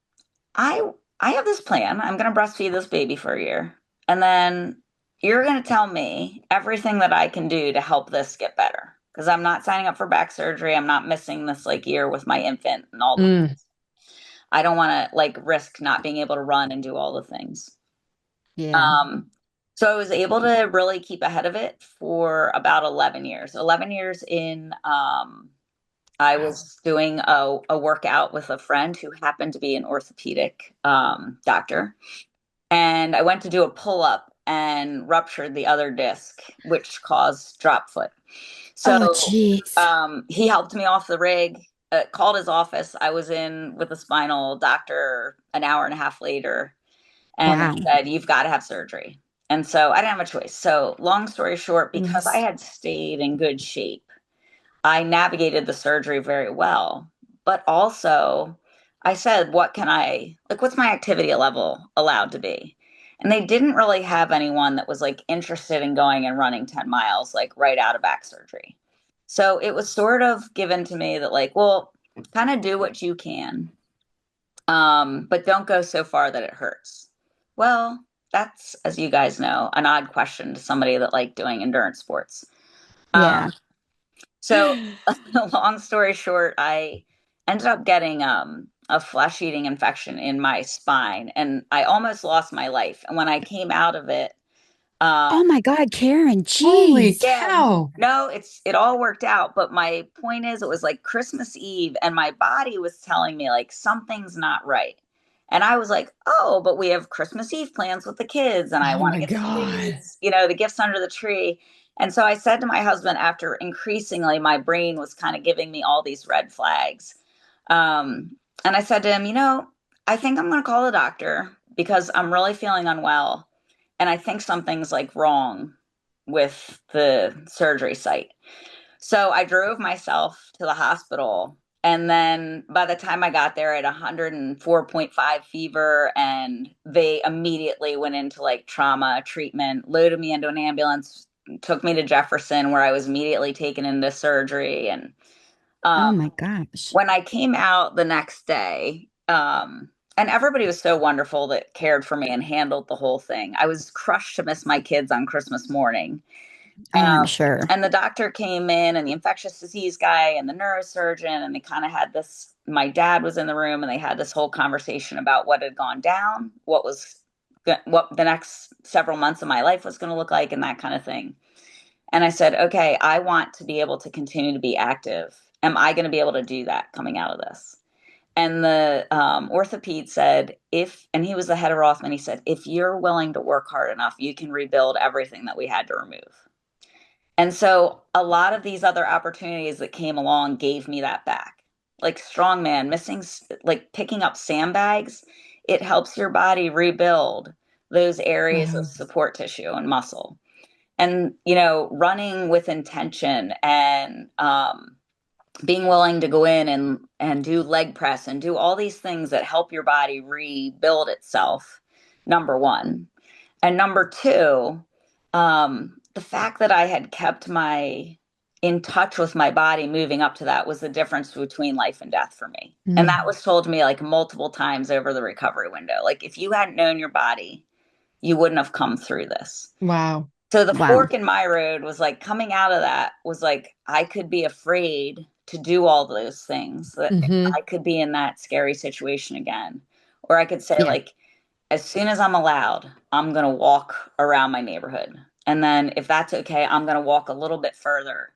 I I have this plan. I'm going to breastfeed this baby for a year. And then you're going to tell me everything that I can do to help this get better. Because I'm not signing up for back surgery. I'm not missing this like year with my infant and all the Mm. I don't want to like risk not being able to run and do all the things. Yeah. Um, so I was able to really keep ahead of it for about 11 years. 11 years in, I Wow. was doing a workout with a friend who happened to be an orthopedic doctor. And I went to do a pull up and ruptured the other disc, which caused drop foot. Oh, So geez. he helped me off the rig, called his office. I was in with a spinal doctor an hour and a half later, and they Wow. said, you've got to have surgery. And so I didn't have a choice. So, long story short, because I Yes. had stayed in good shape, I navigated the surgery very well. But also, I said, what can I, like, what's my activity level allowed to be? And they didn't really have anyone that was like interested in going and running 10 miles, like right out of back surgery. So it was sort of given to me that, like, well, kind of do what you can, but don't go so far that it hurts. Well, that's, as you guys know, an odd question to somebody that like doing endurance sports. Um, Yeah. so, long story short, I ended up getting a flesh eating infection in my spine, and I almost lost my life. And when I came out of it, Oh um, my God, Karen, Holy geez. yeah, cow. no, it all worked out. But my point is, it was like Christmas Eve, and my body was telling me like something's not right. And I was like, oh, but we have Christmas Eve plans with the kids, and I Oh want to my get the God. kids, the gifts under the tree. And so I said to my husband, after increasingly my brain was kind of giving me all these red flags, and I said to him, I think I'm going to call the doctor because I'm really feeling unwell, and I think something's like wrong with the surgery site. So I drove myself to the hospital. And then by the time I got there, I had 104.5 fever, and they immediately went into like trauma treatment, loaded me into an ambulance, took me to Jefferson, where I was immediately taken into surgery. And Oh um, my gosh. when I came out the next day, and everybody was so wonderful that cared for me and handled the whole thing. I was crushed to miss my kids on Christmas morning. Oh, I'm sure. And the doctor came in, and the infectious disease guy, and the neurosurgeon, and they kind of had this. My dad was in the room, and they had this whole conversation about what had gone down, what the next several months of my life was going to look like, and that kind of thing. And I said, okay, I want to be able to continue to be active. Am I going to be able to do that coming out of this? And the orthopede said, and he was the head of Rothman, he said, if you're willing to work hard enough, you can rebuild everything that we had to remove. And so a lot of these other opportunities that came along gave me that back. Like strongman, like picking up sandbags, it helps your body rebuild those areas of Wow. support tissue and muscle. And, running with intention, and being willing to go in and do leg press and do all these things that help your body rebuild itself, number one. And number two, the fact that I had kept my in touch with my body moving up to that was the difference between life and death for me. And that Mm. was told to me like multiple times over the recovery window. Like, if you hadn't known your body, you wouldn't have come through this. Wow. So the Wow. fork in my road was like, coming out of that was like, I could be afraid to do all those things, that Hmm. I could be in that scary situation again. Or I could say, Yeah. like, as soon as I'm allowed, I'm going to walk around my neighborhood. And then if that's okay, I'm going to walk a little bit further.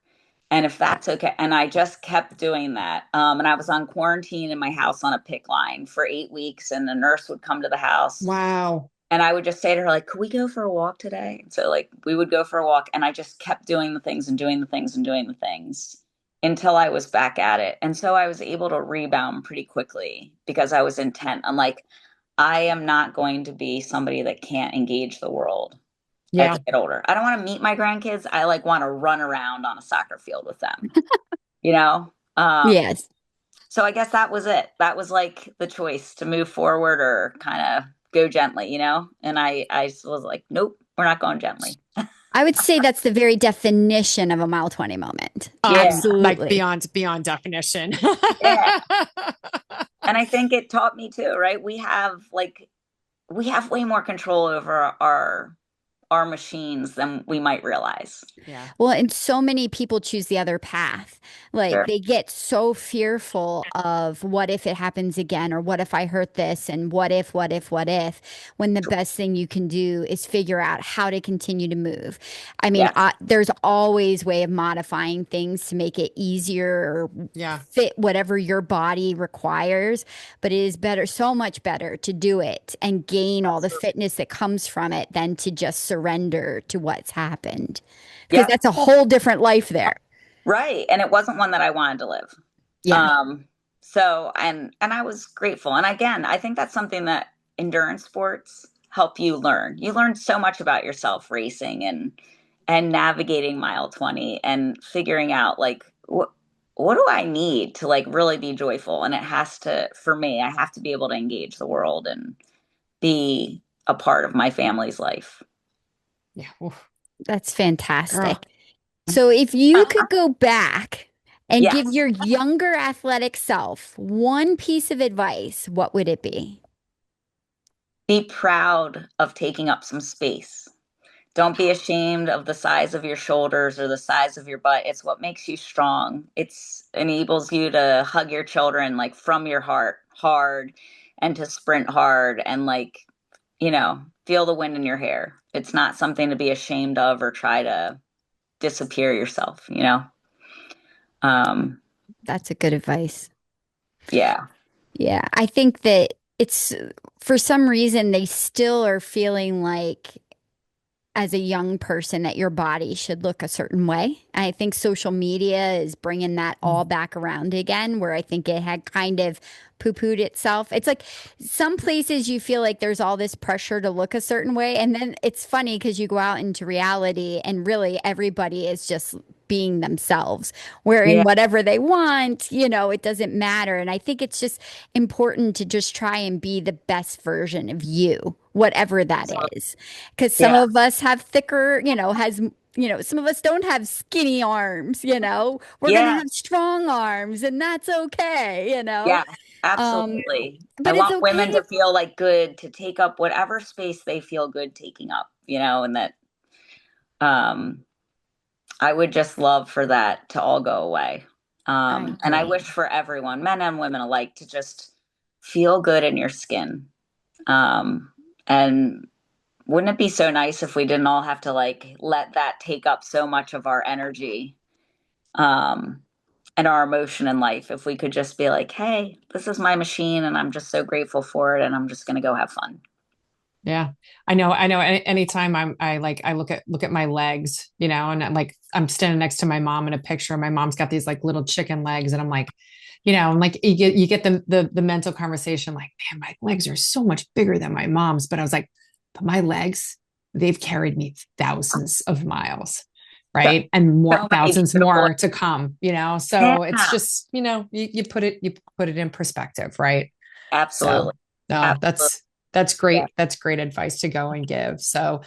And if that's okay, and I just kept doing that. And I was on quarantine in my house on a pick line for 8 weeks, and the nurse would come to the house, Wow. and I would just say to her, like, could we go for a walk today? So, like, we would go for a walk, and I just kept doing the things and doing the things and doing the things until I was back at it. And so I was able to rebound pretty quickly because I was intent. I'm like, I am not going to be somebody that can't engage the world as I Yeah. get older. I don't want to meet my grandkids. I like want to run around on a soccer field with them, you know? Yes. So I guess that was it. That was like the choice to move forward or kind of go gently, And I was like, nope, we're not going gently. I would say that's the very definition of a mile 20 moment. Yeah. Like Absolutely. beyond definition. Yeah. And I think it taught me too, right? We have way more control over our machines than we might realize. Yeah. Well, and so many people choose the other path. Like Sure. they get so fearful of what if it happens again, or what if I hurt this, and what if, when the best thing you can do is figure out how to continue to move. I mean, Yes. there's always way of modifying things to make it easier or Yeah. fit whatever your body requires, but it is better, so much better to do it and gain all the fitness that comes from it than to just surrender to what's happened. Because Yep. that's a whole different life there. Right. And it wasn't one that I wanted to live. Yeah. So and I was grateful. And again, I think that's something that endurance sports help you learn. You learn so much about yourself racing and navigating mile 20 and figuring out like what do I need to like really be joyful? And it has to, for me, I have to be able to engage the world and be a part of my family's life. Yeah. Oof. That's fantastic. Girl. So if you could go back and Yes. give your younger athletic self one piece of advice, what would it be? Be proud of taking up some space. Don't be ashamed of the size of your shoulders or the size of your butt. It's what makes you strong. It's enables you to hug your children like from your heart hard and to sprint hard and like, feel the wind in your hair. It's not something to be ashamed of or try to disappear yourself. That's a good advice. Yeah. Yeah. I think that it's for some reason they still are feeling like as a young person that your body should look a certain way. I think social media is bringing that all back around again, where I think it had kind of poo-pooed itself. It's like some places you feel like there's all this pressure to look a certain way. And then it's funny because you go out into reality and really everybody is just being themselves, wearing Yeah. whatever they want, it doesn't matter. And I think it's just important to just try and be the best version of you, whatever that is. Because some Yeah. of us have thicker, some of us don't have skinny arms, we're going to Yeah. have strong arms and that's okay. Yeah. Um, Absolutely. I but it's want women okay. to feel like good to take up whatever space they feel good taking up, and that um I would just love for that to all go away. I And I agree. wish for everyone, men and women alike, to just feel good in your skin. And wouldn't it be so nice if we didn't all have to like let that take up so much of our energy, um, and our emotion in life? If we could just be like, hey, this is my machine and I'm just so grateful for it and I'm just going to go have fun. Yeah, I know. Anytime I look at my legs, and I'm standing next to my mom in a picture. My mom's got these like little chicken legs, and I'm like, and like you get the mental conversation like, man, my legs are so much bigger than my mom's. But I was like, but my legs, they've carried me thousands of miles, So, right? And more so many thousands beautiful. more to come. So it's Yeah, just you put it in perspective, right? So absolutely. no, Absolutely. that's great. Yeah. That's great advice to go and give. So,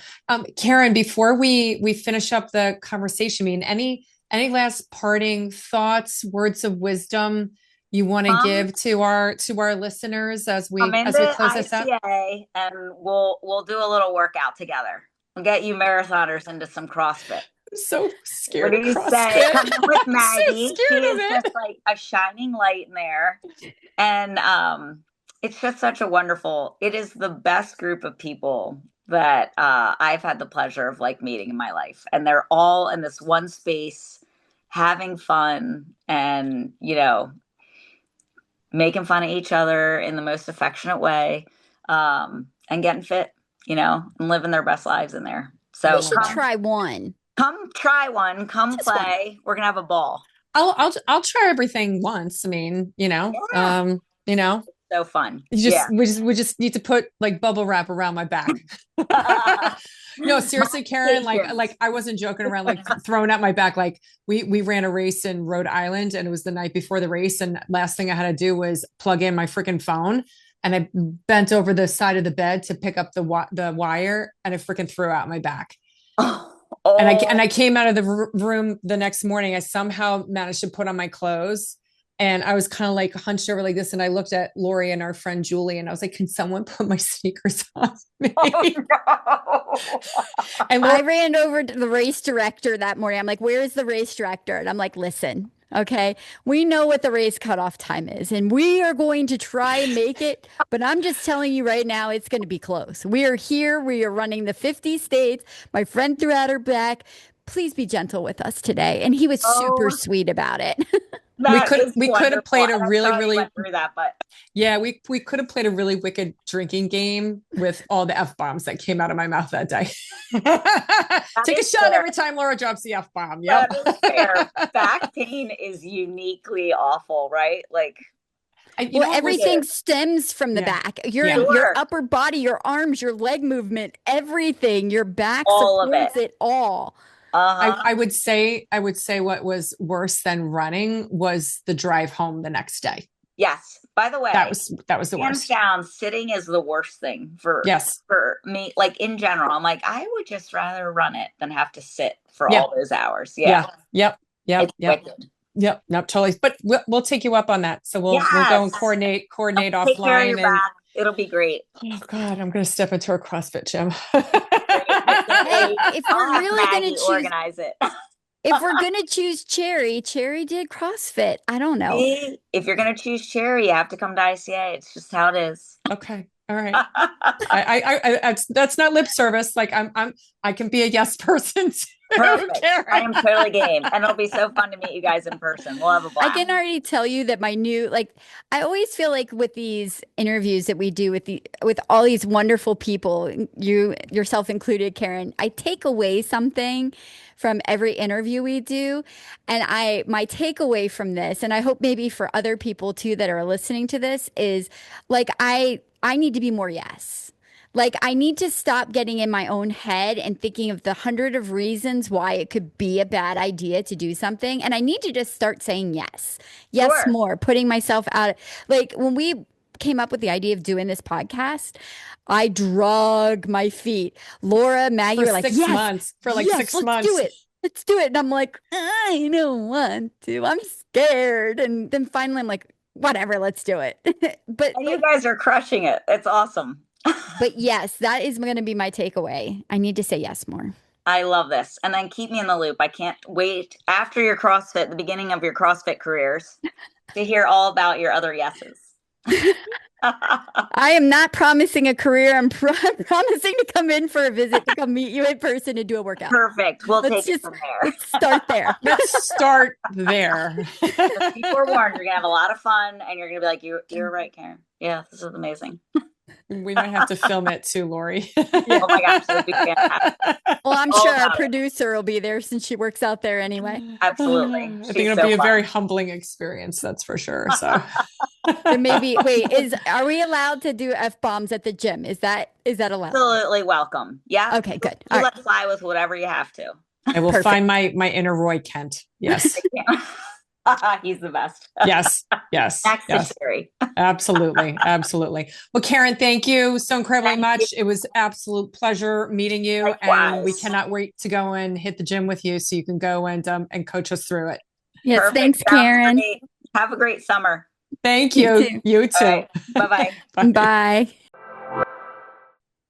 Karen, before we finish up the conversation, I mean, any last parting thoughts, words of wisdom you want to Come, give to our listeners as come we into close this up? ICA and we'll do a little workout together. We'll get you marathoners into some CrossFit. I'm so What scared do of you say? CrossFit. Come in with I'm so Maggie. She scared of is just it. like a shining light in there. And it's just such a wonderful, it is the best group of people that I've had the pleasure of like meeting in my life. And they're all in this one space having fun and, making fun of each other in the most affectionate way, and getting fit, and living their best lives in there. We So should try one. come try one, come Just one. play. We're gonna have a ball. I'll try everything once. I mean, Yeah. So fun. you Yeah. just we just need to put like bubble wrap around my back. No, seriously, Karen, like I wasn't joking around, like throwing out my back. Like we ran a race in Rhode Island and it was the night before the race. And last thing I had to do was plug in my freaking phone and I bent over the side of the bed to pick up the wire, and I freaking threw out my back. And I came out of the room the next morning. I somehow managed to put on my clothes, and I was kind of like hunched over like this. And I looked at Lori and our friend Julie, and I was like, "Can someone put my sneakers on me?" no. And I ran over to the race director that morning. I'm like, "Where's the race director?" And I'm like, "Listen, okay, we know what the race cutoff time is, and we are going to try and make it. But I'm just telling you right now, it's going to be close. We are here. We are running the 50 states. My friend threw out her back. Please be gentle with us today." And he was super Oh, sweet about it. that is we could have wonderful. played a And I'm really, sorry you really, went through that, but yeah, we could have played a really wicked drinking game with all the F-bombs that came out of my mouth that day. that Take a is shot fair. every time Laura drops the F-bomb. Yep. That is fair. Back pain is uniquely awful, right? Like, Well, What was, everything stems from the yeah, back. Your yeah. your sure, upper body, your arms, your leg movement, everything. Your back all of it. supports it all. Uh-huh. I would say what was worse than running was the drive home the next day. Yes. By the way, That was the hands worst. down, sitting is the worst thing Yes. for me. Like in general, I'm like, I would just rather run it than have to sit for Yeah. all those hours. Yeah. Yeah. Yep. Yep. It's Yep. wicked. Yep. No, totally. But we'll take you up on that. So we'll go and Yes. coordinate Take care of your offline. And back. It'll be great. oh God, I'm going to step into a CrossFit gym. Great. I can't Hey, wait. if I'll we're have really Maggie gonna choose, organize it. if we're gonna choose Cherry, Cherry did CrossFit. I don't know. See, if you're gonna choose Cherry, you have to come to ICA. It's just how it is. Okay. All right. That's not lip service. Like I can be a yes person too, Perfect. Karen. I am totally game. And it'll be so fun to meet you guys in person. We'll have a I blast. can already tell you that my new, like, I always feel like with these interviews that we do with all these wonderful people, you yourself included, Karen, I take away something from every interview we do. And my takeaway from this, and I hope maybe for other people too that are listening to this, is like I need to be more yes. Like, I need to stop getting in my own head and thinking of the hundred of reasons why it could be a bad idea to do something. And I need to just start saying yes, yes, Sure. more, putting myself out. Like, when we came up with the idea of doing this podcast, I drug my feet. Laura, Maggie For were like, six yes, months. For like yes, 6 let's do months. it. Let's do it. And I'm like, I don't want to. I'm scared. And then finally, I'm like, whatever, let's do it. but And you guys are crushing it. It's awesome. But yes, that is going to be my takeaway. I need to say yes more. I love this. And then keep me in the loop. I can't wait after your CrossFit, the beginning of your CrossFit careers, to hear all about your other yeses. I am not promising a career. I'm promising to come in for a visit, to come meet you in person and do a workout. Perfect. We'll Let's take it just from there. let's start there. Let's start there. Just be forewarned, you're gonna have a lot of fun, and you're gonna be like, "You're right, Karen. Yeah, this is amazing." We might have to film it too, Lori. Oh my gosh, that would be fantastic. Well, I'm All sure our about it. producer will be there since she works out there anyway. Absolutely. I think She's it'll so be a fun. very humbling experience, that's for sure. So There may be, are we allowed to do F-bombs at the gym? Is that allowed? Absolutely welcome. Yeah. Okay, good. You All let right. fly with whatever you have to. I will Perfect. find my inner Roy Kent. Yes. He's the best. Yes. Yes. Next Yes. to Sherry. Absolutely. Absolutely. Well, Karen, thank you so incredibly Thank much. you. It was absolute pleasure meeting you. Likewise. And we cannot wait to go and hit the gym with you so you can go and coach us through it. Yes, Perfect. thanks, Sounds Karen. great. Have a great summer. Thank You you. too. You too. All right. Bye-bye. Bye.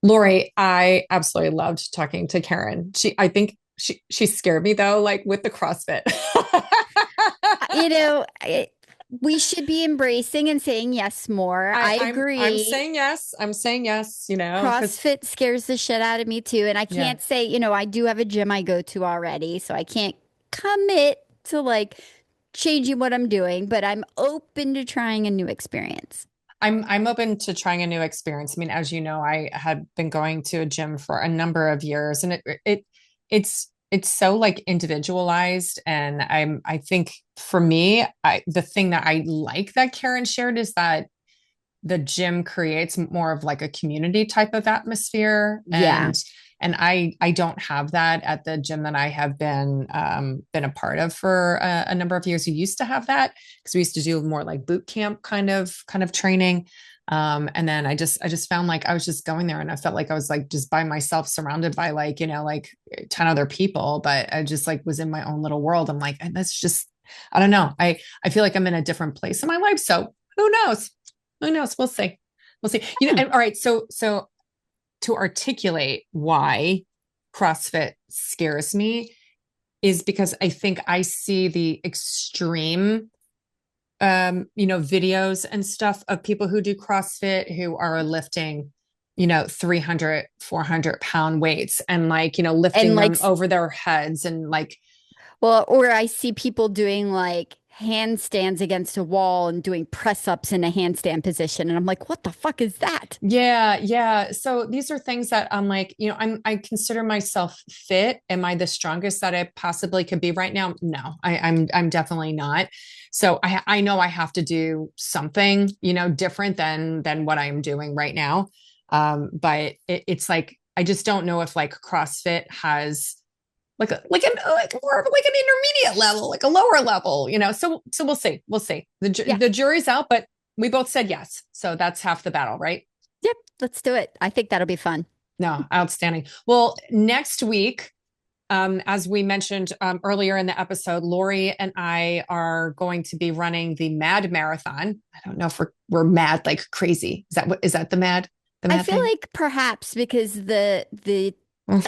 Lori, I absolutely loved talking to Karen. I think she scared me though, like with the CrossFit. You know, we should be embracing and saying yes more. I agree. I'm saying yes. I'm saying yes, CrossFit scares the shit out of me too. And I can't say, I do have a gym I go to already, so I can't commit to like changing what I'm doing, but I'm open to trying a new experience. I'm open to trying a new experience. I mean, as you know, I had been going to a gym for a number of years, and it's so like individualized. And I think for me, the thing that I like that Karen shared is that the gym creates more of like a community type of atmosphere. Yeah. And I don't have that at the gym that I have been a part of for a number of years. We used to have that because we used to do more like boot camp kind of training. And then I just found like I was just going there and I felt like I was like just by myself, surrounded by like, like 10 other people, but I just like was in my own little world. I'm like, and that's just, I don't know. I feel like I'm in a different place in my life. So who knows? Who knows? We'll see. We'll see. And, all right. So to articulate why CrossFit scares me is because I think I see the extreme videos and stuff of people who do CrossFit who are lifting, 300, 400 pound weights and like, lifting And them like, over their heads and like, well, or I see people doing like handstands against a wall and doing press ups in a handstand position. And I'm like, what the fuck is that? yeah, yeah. So these are things that I'm like, I consider myself fit. Am I the strongest that I possibly could be right now? No, I'm definitely not. So I know I have to do something, different than what I'm doing right now. But it's like, I just don't know if like CrossFit has like more of like an intermediate level, like a lower level, So we'll see. We'll see. Yeah. The jury's out, but we both said yes. So that's half the battle, right? Yep. Let's do it. I think that'll be fun. No, outstanding. Well, next week, as we mentioned earlier in the episode, Lori and I are going to be running the Mad Marathon. I don't know if we're mad like crazy. Is that the mad? The I mad feel thing? like perhaps because the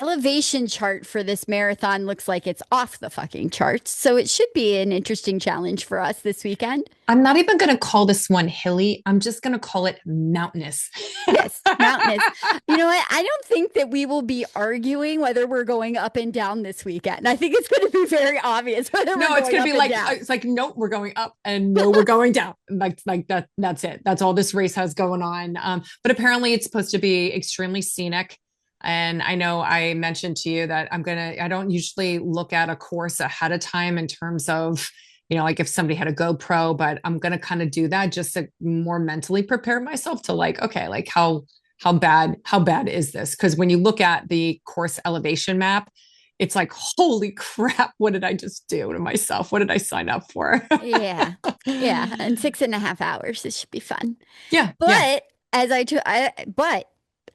elevation chart for this marathon looks like it's off the fucking charts. So it should be an interesting challenge for us this weekend. I'm not even going to call this one hilly. I'm just going to call it mountainous. Yes, mountainous. You know what? I don't think that we will be arguing whether we're going up and down this weekend. I think it's going to be very obvious whether No, we're it's going going to up be and like, down. it's like, no, we're going up and no, we're going down. Like that, that's it. That's all this race has going on. But apparently it's supposed to be extremely scenic. And I know I mentioned to you that I don't usually look at a course ahead of time in terms of, like if somebody had a GoPro, but I'm going to kind of do that just to more mentally prepare myself to like, okay, like how bad is this? Because when you look at the course elevation map, it's like, holy crap, what did I just do to myself? What did I sign up for? Yeah. Yeah. And 6.5 hours. This should be fun. Yeah. Yeah. But but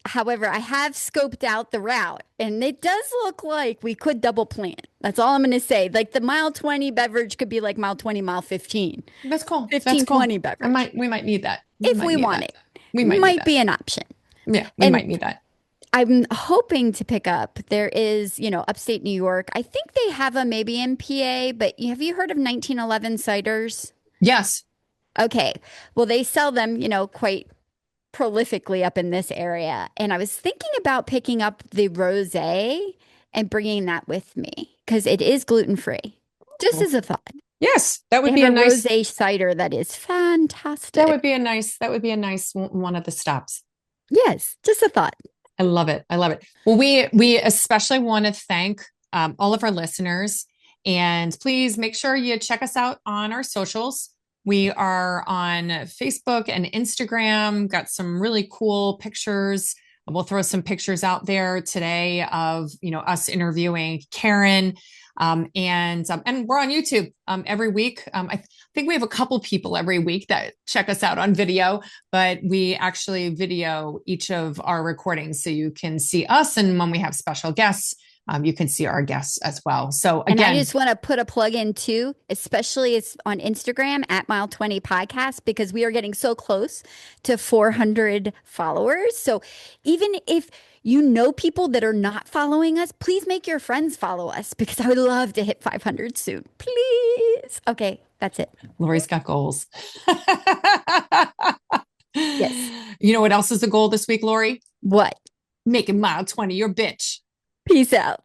however, I have scoped out the route and it does look like we could double plan. That's all I'm going to say. Like the mile 20 beverage could be like mile 20, mile 15, That's cool. 15, That's cool. 20 beverage. We might need that. If we want it, We might need might that. be an option. Yeah. We And might need that. I'm hoping to pick up. There is, upstate New York. I think they have a maybe in PA, but have you heard of 1911 ciders? Yes. Okay. Well, they sell them, quite prolifically up in this area. And I was thinking about picking up the rosé and bringing that with me because it is gluten free. Just as a thought. Yes. That would They be have a a nice, rosé cider that is fantastic. that would be a nice one of the stops. Yes, just a thought. I love it. I love it. Well, we especially want to thank all of our listeners, and please make sure you check us out on our socials. We are on Facebook and Instagram. Got some really cool pictures. We'll throw some pictures out there today of us interviewing Karen. And we're on YouTube every week. I think we have a couple people every week that check us out on video, but we actually video each of our recordings so you can see us. And when we have special guests, you can see our guests as well. So again, and I just want to put a plug in too, especially it's on Instagram at Mile 20 Podcast, because we are getting so close to 400 followers. So even if you know people that are not following us, please make your friends follow us because I would love to hit 500 soon. Please. Okay, that's it. Lori's got goals. Yes. You know what else is the goal this week, Lori? What? Making Mile 20 your bitch. Peace out.